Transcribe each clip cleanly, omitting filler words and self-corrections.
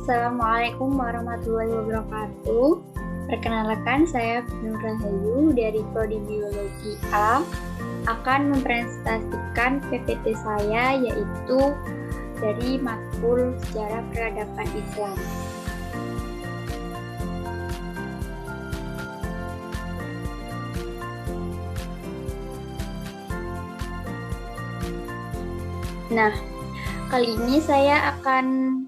Assalamualaikum warahmatullahi wabarakatuh. Perkenalkan, saya Nur Rahayu dari Prodi Biologi Alam akan mempresentasikan PPT saya, yaitu dari matkul Sejarah Peradaban Islam. Nah, kali ini saya akan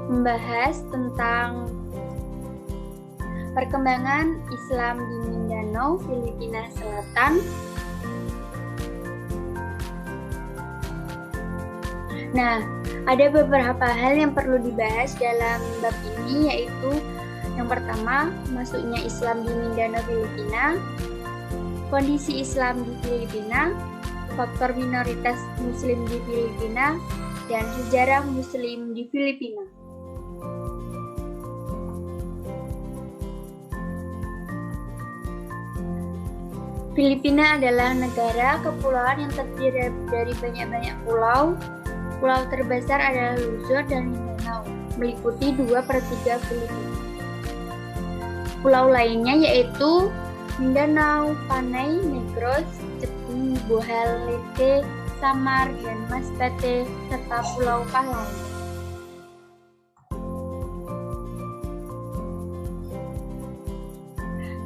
membahas tentang perkembangan Islam di Mindanao, Filipina Selatan. Nah, ada beberapa hal yang perlu dibahas dalam bab ini, yaitu yang pertama, masuknya Islam di Mindanao, Filipina, kondisi Islam di Filipina, faktor minoritas Muslim di Filipina, dan sejarah Muslim di Filipina. Filipina adalah negara kepulauan yang terdiri dari banyak-banyak pulau. Pulau terbesar adalah Luzon dan Mindanao, meliputi 2/3 Filipina. Pulau lainnya yaitu Mindanao, Panay, Negros, Cepu, Bohol, Leyte, Samar, dan Masbate, serta Pulau Palau.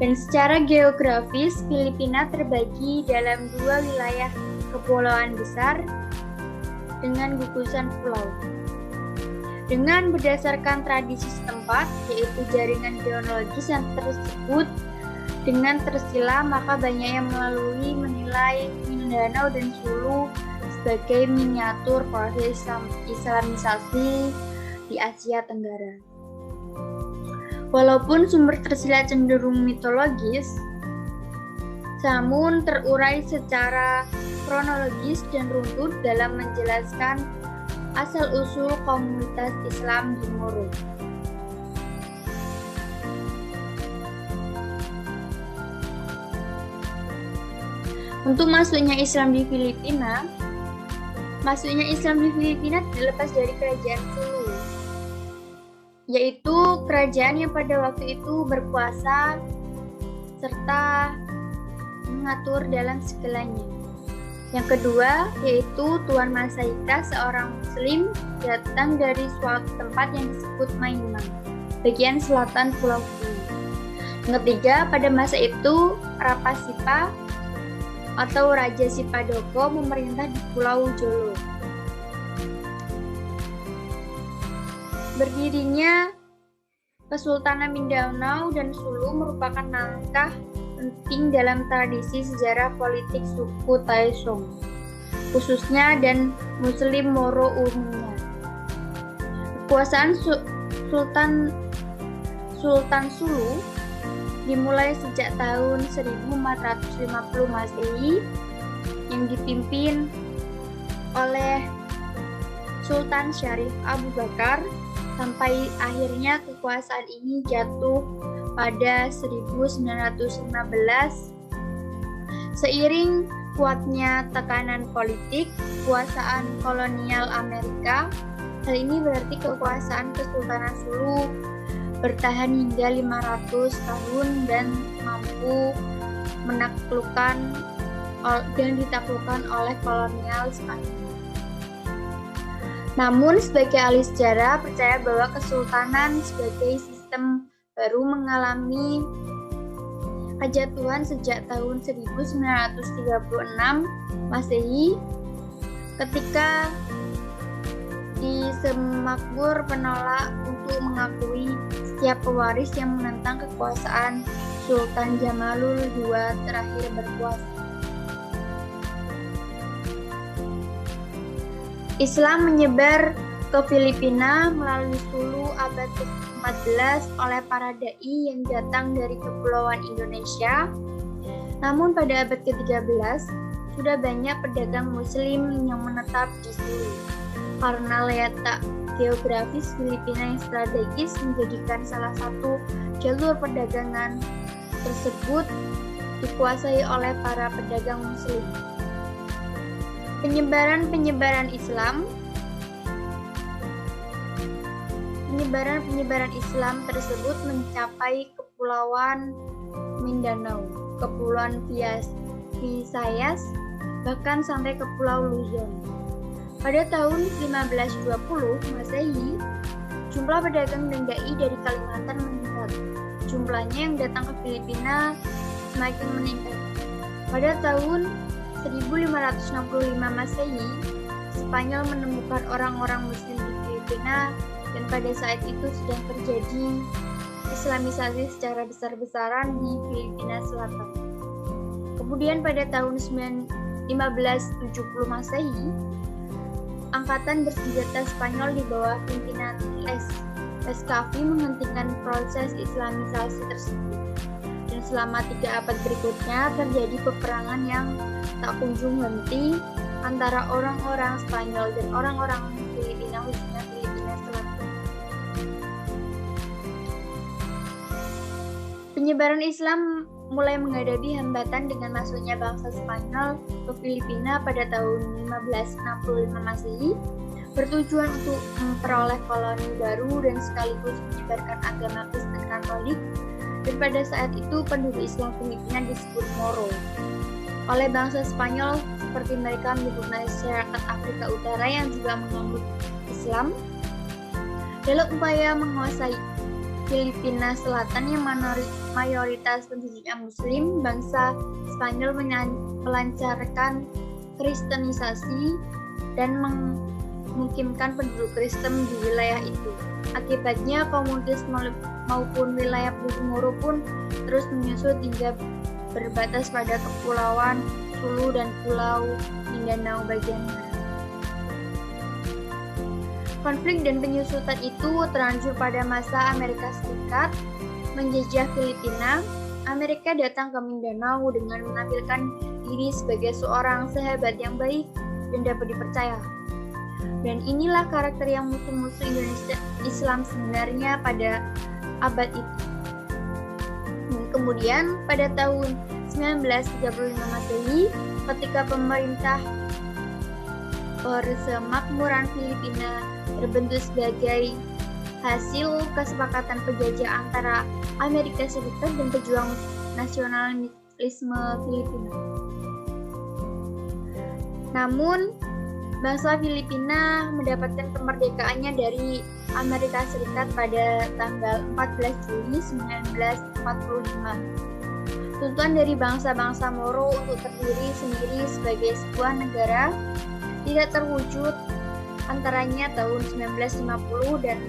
Dan secara geografis, Filipina terbagi dalam 2 wilayah kepulauan besar dengan gugusan pulau. Dengan berdasarkan tradisi setempat, yaitu jaringan geologis yang tersebut dengan tersilah, maka banyak yang menilai Mindanao dan Sulu sebagai miniatur proses Islamisasi di Asia Tenggara. Walaupun sumber tersilah cenderung mitologis, namun terurai secara kronologis dan runtut dalam menjelaskan asal-usul komunitas Islam di Moro. Untuk masuknya Islam di Filipina terlepas dari kerajaan Sulu, yaitu kerajaan yang pada waktu itu berkuasa serta mengatur dalam segalanya. Yang kedua, yaitu Tuan Masaika, seorang Muslim, datang dari suatu tempat yang disebut Mainang, bagian selatan Pulau Sulu. Yang ketiga, pada masa itu Rapasipa atau Raja Sipadoko memerintah di Pulau Jolo. Berdirinya Kesultanan Mindanao dan Sulu merupakan langkah penting dalam tradisi sejarah politik suku Taisong, khususnya, dan Muslim Moro umumnya. Kekuasaan Sultan Sulu dimulai sejak tahun 1450 Masehi yang dipimpin oleh Sultan Syarif Abu Bakar, sampai akhirnya kekuasaan ini jatuh pada 1915. Seiring kuatnya tekanan politik, kekuasaan kolonial Amerika, hal ini berarti kekuasaan Kesultanan Sulu bertahan hingga 500 tahun dan mampu ditaklukkan oleh kolonial Spanyol. Namun, sebagai ahli sejarah percaya bahwa kesultanan sebagai sistem baru mengalami kejatuhan sejak tahun 1936 Masehi, ketika di Semakmur menolak untuk mengakui setiap pewaris yang menentang kekuasaan Sultan Jamalul II terakhir berkuasa. Islam menyebar ke Filipina melalui Sulu abad ke-14 oleh para dai yang datang dari kepulauan Indonesia. Namun pada abad ke-13 sudah banyak pedagang Muslim yang menetap di Sulu. Karena letak geografis Filipina yang strategis menjadikan salah satu jalur perdagangan tersebut dikuasai oleh para pedagang Muslim. Penyebaran Islam Penyebaran Islam tersebut mencapai Kepulauan Mindanao, Kepulauan Visayas, bahkan sampai ke Pulau Luzon. Pada tahun 1520 Masehi, jumlah pedagang dan dai dari Kalimantan meningkat. Jumlahnya yang datang ke Filipina semakin meningkat. Pada tahun 1565 Masehi, Spanyol menemukan orang-orang Muslim di Filipina dan pada saat itu sedang terjadi Islamisasi secara besar-besaran di Filipina Selatan. Kemudian pada tahun 1570 Masehi, angkatan bersenjata Spanyol di bawah pimpinan Lescafi menghentikan proses Islamisasi tersebut. Dan selama 3 abad berikutnya terjadi peperangan yang tak kunjung henti antara orang-orang Spanyol dan orang-orang Filipina, khususnya Filipina Selatan. Penyebaran Islam mulai menghadapi hambatan dengan masuknya bangsa Spanyol ke Filipina pada tahun 1565 Masehi, bertujuan untuk memperoleh koloni baru dan sekaligus menyebarkan agama Kristen Katolik, dan pada saat itu penduduk Islam Filipina disebut Moro. Oleh bangsa Spanyol, seperti mereka menyebut masyarakat Afrika Utara yang juga menganut Islam, dalam upaya menguasai Filipina Selatan yang mayoritas penduduknya Muslim, bangsa Spanyol melancarkan kristenisasi dan memungkinkan penduduk Kristen di wilayah itu. Akibatnya komunitas maupun wilayah penduduk Moro pun terus menyusut hingga berbatas pada Kepulauan Sulu dan Pulau Mindanao bagian barat. Konflik dan penyusutan itu terlanjur pada masa Amerika Serikat menjajah Filipina. Amerika datang ke Mindanao dengan menampilkan diri sebagai seorang sahabat yang baik dan dapat dipercaya. Dan inilah karakter yang musuh-musuh Indonesia Islam sebenarnya pada abad itu. Kemudian pada tahun 1935 Masehi, ketika pemerintah Persemakmuran Filipina terbentuk sebagai hasil kesepakatan penjajah antara Amerika Serikat dan pejuang nasionalisme Filipina. Namun, bangsa Filipina mendapatkan kemerdekaannya dari Amerika Serikat pada tanggal 14 Juli 1945. Tuntutan dari bangsa-bangsa Moro untuk terdiri sendiri sebagai sebuah negara tidak terwujud antaranya tahun 1950 dan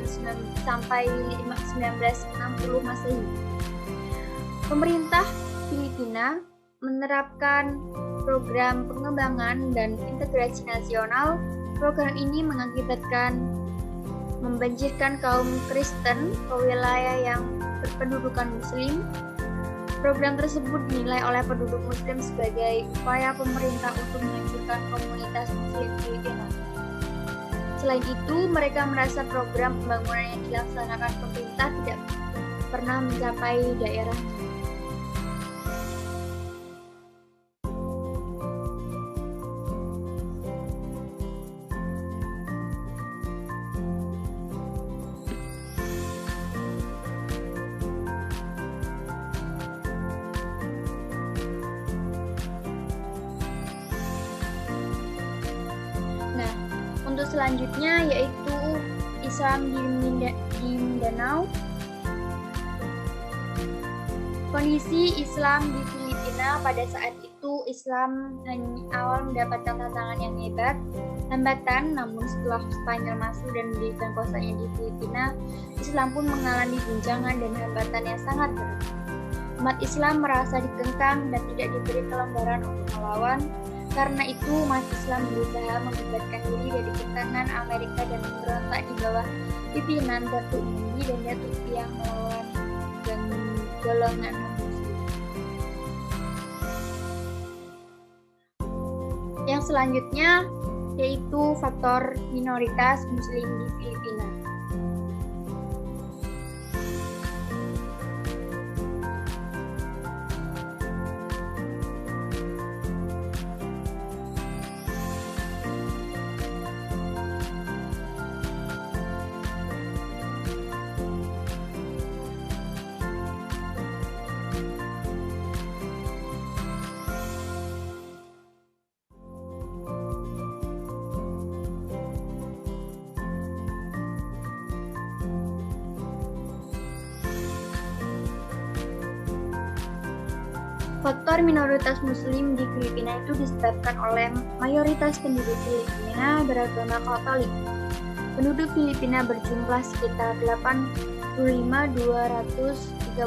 sampai 1960 Masehi. Pemerintah Filipina menerapkan program pengembangan dan integrasi nasional. Program ini mengakibatkan membanjirkan kaum Kristen ke wilayah yang berpendudukan Muslim. Program tersebut dinilai oleh penduduk Muslim sebagai upaya pemerintah untuk menghancurkan komunitas Muslim Filipina. Selain itu, mereka merasa program pembangunan yang dilaksanakan pemerintah tidak pernah mencapai daerahnya. Untuk selanjutnya yaitu Islam di Mindanao. Kondisi Islam di Filipina pada saat itu, Islam awal mendapatkan tantangan yang hebat, hambatan, namun setelah Spanyol masuk dan mendirikan kuasanya di Filipina, Islam pun mengalami guncangan dan hambatan yang sangat berat. Umat Islam merasa dikengkang dan tidak diberi kelembaran untuk melawan. Karena itu, umat Islam berusaha membebaskan diri dari tekanan Amerika dan memberontak di bawah pimpinan Datuk Mundi dan Datuk Tiang melawan golongan Muslim. Yang selanjutnya yaitu faktor minoritas Muslim di Filipina. Faktor minoritas Muslim di Filipina itu disebabkan oleh mayoritas penduduk Filipina beragama Katolik. Penduduk Filipina berjumlah sekitar 85.236.900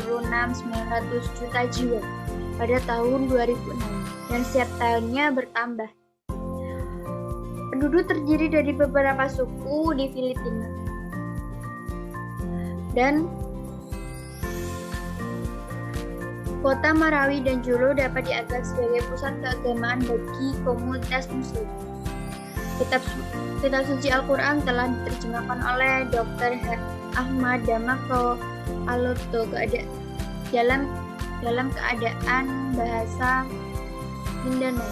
juta jiwa pada tahun 2006 dan setiap tahunnya bertambah. Penduduk terdiri dari beberapa suku di Filipina dan kota Marawi dan Jolo dapat dianggap sebagai pusat keagamaan bagi komunitas Muslim. Kitab suci Al-Quran telah diterjemahkan oleh Dr. Ahmad Damako Aloto dalam keadaan bahasa Mindanao.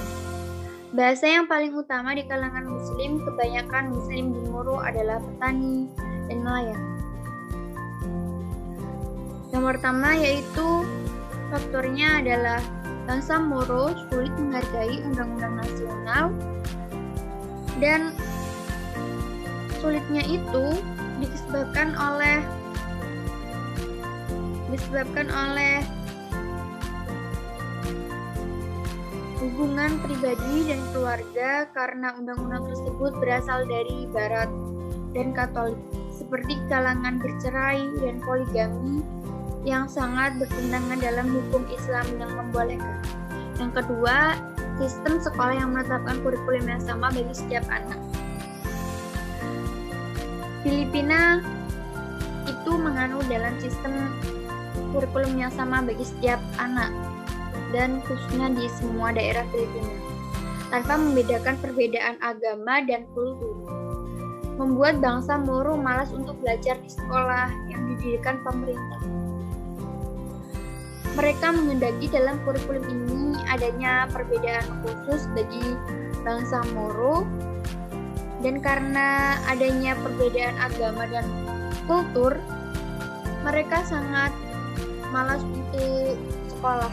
Bahasa yang paling utama di kalangan Muslim, kebanyakan Muslim di Moro adalah petani dan nelayan. Yang pertama yaitu faktornya adalah bangsa Moro sulit menghargai undang-undang nasional dan sulitnya itu disebabkan oleh hubungan pribadi dan keluarga karena undang-undang tersebut berasal dari Barat dan Katolik, seperti kalangan bercerai dan poligami yang sangat bertentangan dalam hukum Islam yang membolehkan. Yang kedua, sistem sekolah yang menetapkan kurikulum yang sama bagi setiap anak. Filipina itu menganut dalam sistem kurikulum yang sama bagi setiap anak dan khususnya di semua daerah Filipina, tanpa membedakan perbedaan agama dan kultur. Membuat bangsa Moro malas untuk belajar di sekolah yang didirikan pemerintah. Mereka menghendaki dalam kurikulum ini adanya perbedaan khusus bagi bangsa Moro, dan karena adanya perbedaan agama dan kultur, mereka sangat malas untuk sekolah.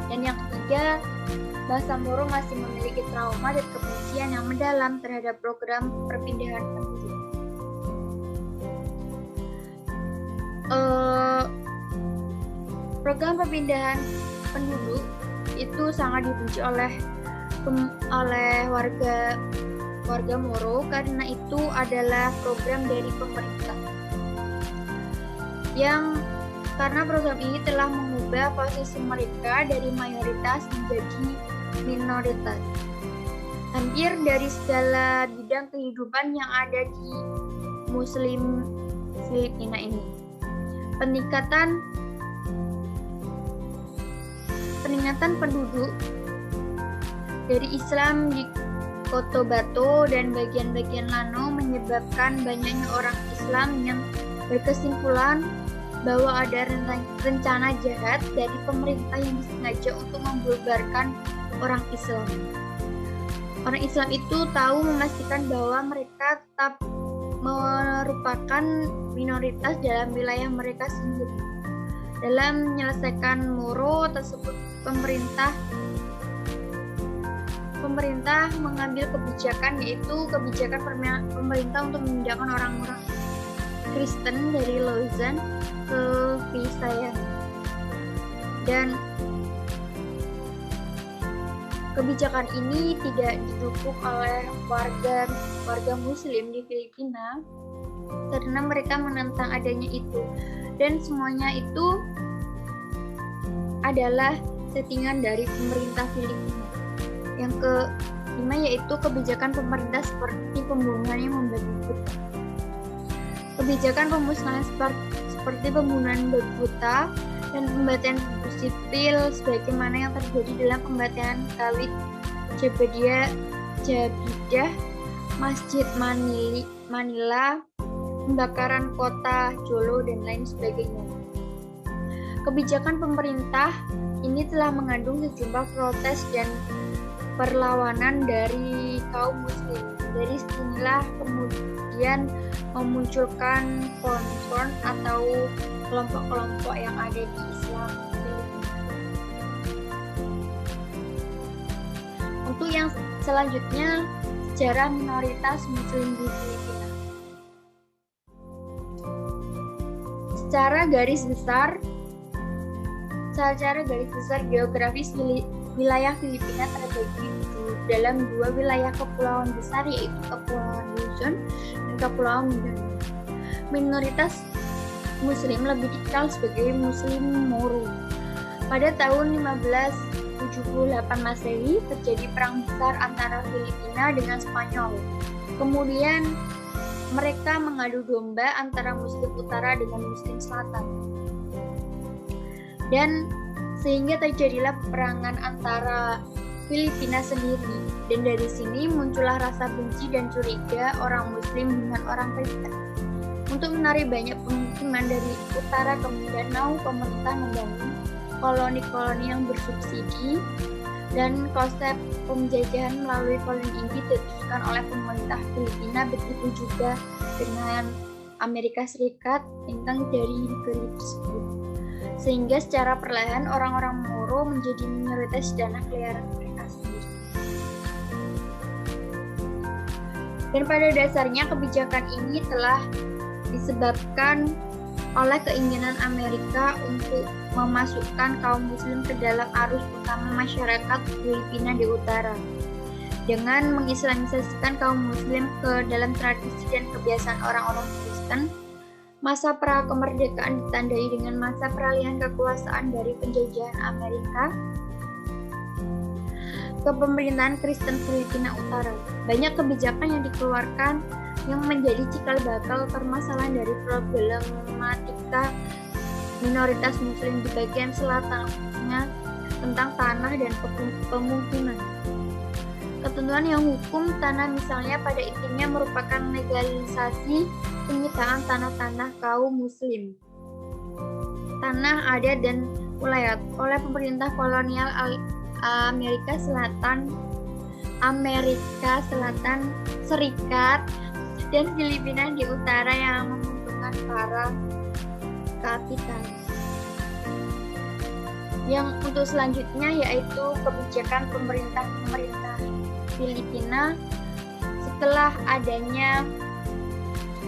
Dan yang ketiga, bangsa Moro masih memiliki trauma dan kebencian yang mendalam terhadap program perpindahan penduduk. Program perpindahan penduduk itu sangat dibenci oleh warga Moro karena itu adalah program dari pemerintah. Karena program ini telah mengubah posisi mereka dari mayoritas menjadi minoritas. Hampir dari segala bidang kehidupan yang ada di Muslim Filipina ini. Peningkatan penduduk dari Islam di Cotabato dan bagian-bagian Lanao menyebabkan banyaknya orang Islam yang berkesimpulan bahwa ada rencana jahat dari pemerintah yang disengaja untuk membubarkan orang Islam. Orang Islam itu tahu memastikan bahwa mereka tetap merupakan minoritas dalam wilayah mereka sendiri. Dalam menyelesaikan Moro tersebut, pemerintah mengambil kebijakan, yaitu kebijakan pemerintah untuk memindahkan orang-orang Kristen dari Luzon ke Visayas. Dan kebijakan ini tidak didukung oleh warga Muslim di Filipina karena mereka menentang adanya itu, dan semuanya itu adalah settingan dari pemerintah Filipina. Yang kelima yaitu kebijakan pemerintah seperti pembunuhan yang membabi buta. Kebijakan pemusnahan seperti pembunuhan babi buta dan pembantaian sipil sebagaimana yang terjadi dalam pembantaian Khalid Jabidah, Masjid Manila, pembakaran kota Jolo, dan lain sebagainya. Kebijakan pemerintah ini telah mengandung sejumlah protes dan perlawanan dari kaum Muslim. Dari sinilah kemudian memunculkan front atau kelompok-kelompok yang ada di Islam Filipina. Untuk yang selanjutnya, sejarah minoritas Muslim di Filipina. Secara garis besar, Secara garis besar geografis wilayah Filipina terbagi dalam dua wilayah kepulauan besar, yaitu Kepulauan Luzon dan Kepulauan Mindanao. Minoritas Muslim lebih dikenal sebagai Muslim Moro. Pada tahun 1578 Masehi terjadi perang besar antara Filipina dengan Spanyol. Kemudian mereka mengadu domba antara Muslim Utara dengan Muslim Selatan. Dan sehingga terjadilah peperangan antara Filipina sendiri, dan dari sini muncullah rasa benci dan curiga orang Muslim dengan orang Kristen. Untuk menarik banyak pemukiman dari utara ke Mindanao, pemerintah membangun koloni-koloni yang bersubsidi, dan konsep penjajahan melalui koloni ini diteruskan oleh pemerintah Filipina, begitu juga dengan Amerika Serikat tentang dari negeri tersebut. Sehingga secara perlahan orang-orang Moro menjadi minoritas dan peliharaan mereka sendiri. Dan pada dasarnya kebijakan ini telah disebabkan oleh keinginan Amerika untuk memasukkan kaum Muslim ke dalam arus utama masyarakat Filipina di utara, dengan mengislamisasikan kaum Muslim ke dalam tradisi dan kebiasaan orang-orang Kristen. Masa pra kemerdekaan ditandai dengan masa peralihan kekuasaan dari penjajahan Amerika ke pemerintahan Kristen Filipina Utara. Banyak kebijakan yang dikeluarkan yang menjadi cikal bakal permasalahan dari problematika minoritas Muslim di bagian selatannya tentang tanah dan pemukiman. Ketentuan yang hukum tanah misalnya pada intinya merupakan legalisasi penyitaan tanah-tanah kaum Muslim, tanah adat dan wilayah oleh pemerintah kolonial Amerika Selatan, Serikat, dan Filipina di utara yang menguntungkan para kapitalis. Yang untuk selanjutnya yaitu kebijakan pemerintah Filipina setelah adanya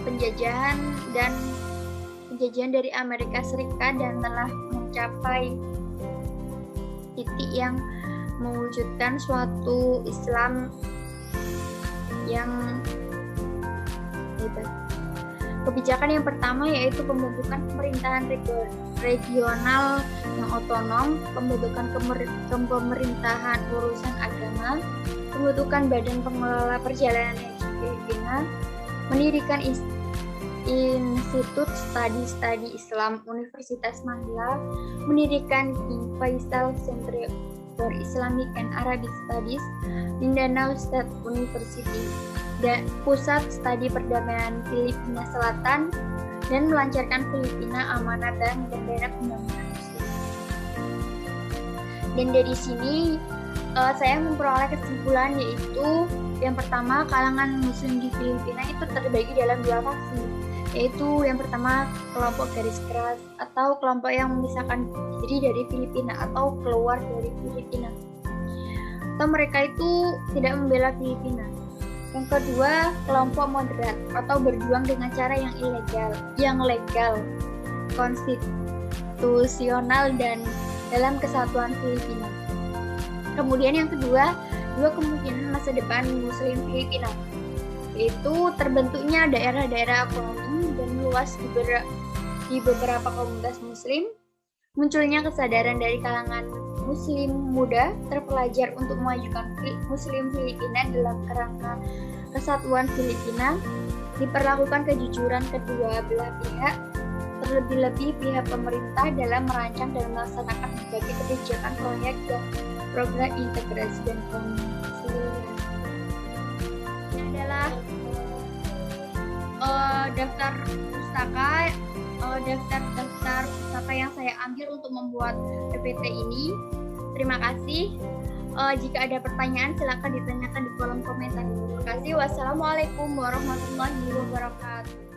penjajahan dari Amerika Serikat dan telah mencapai titik yang mewujudkan suatu Islam yang hebat. Kebijakan yang pertama yaitu pembentukan pemerintahan regional yang otonom, pembentukan pemerintahan urusan agama, pembentukan badan pengelola perjalanan haji Filipina, mendirikan Institut Studi Islam Universitas Manila, mendirikan King Faisal Center for Islamic and Arabic Studies, Mindanao State University, dan Pusat Studi Perdamaian Filipina Selatan, dan melancarkan Filipina Amanah Bank dan Dana Pembangunan Muslim. Dan dari sini saya memperoleh kesimpulan, yaitu yang pertama, kalangan Muslim di Filipina itu terbagi dalam dua faksi, yaitu yang pertama kelompok garis keras atau kelompok yang memisahkan diri dari Filipina atau keluar dari Filipina, atau mereka itu tidak membela Filipina. Yang kedua, kelompok moderat atau berjuang dengan cara yang legal, konstitusional, dan dalam kesatuan Filipina. Kemudian yang kedua, dua kemungkinan masa depan Muslim Filipina, yaitu terbentuknya daerah-daerah otonomi dan luas di beberapa komunitas Muslim, munculnya kesadaran dari kalangan Muslim muda terpelajar untuk memajukan Muslim Filipina dalam kerangka kesatuan Filipina, diperlakukan kejujuran kedua belah pihak, terlebih-lebih pihak pemerintah dalam merancang dan melaksanakan berbagai kebijakan proyek dan program integrasi dan konsiliasi. Ini adalah daftar pustaka yang saya ambil untuk membuat PPT ini. Terima kasih. Jika ada pertanyaan silakan ditanyakan di kolom komentar. Terima kasih. Wassalamualaikum warahmatullahi wabarakatuh.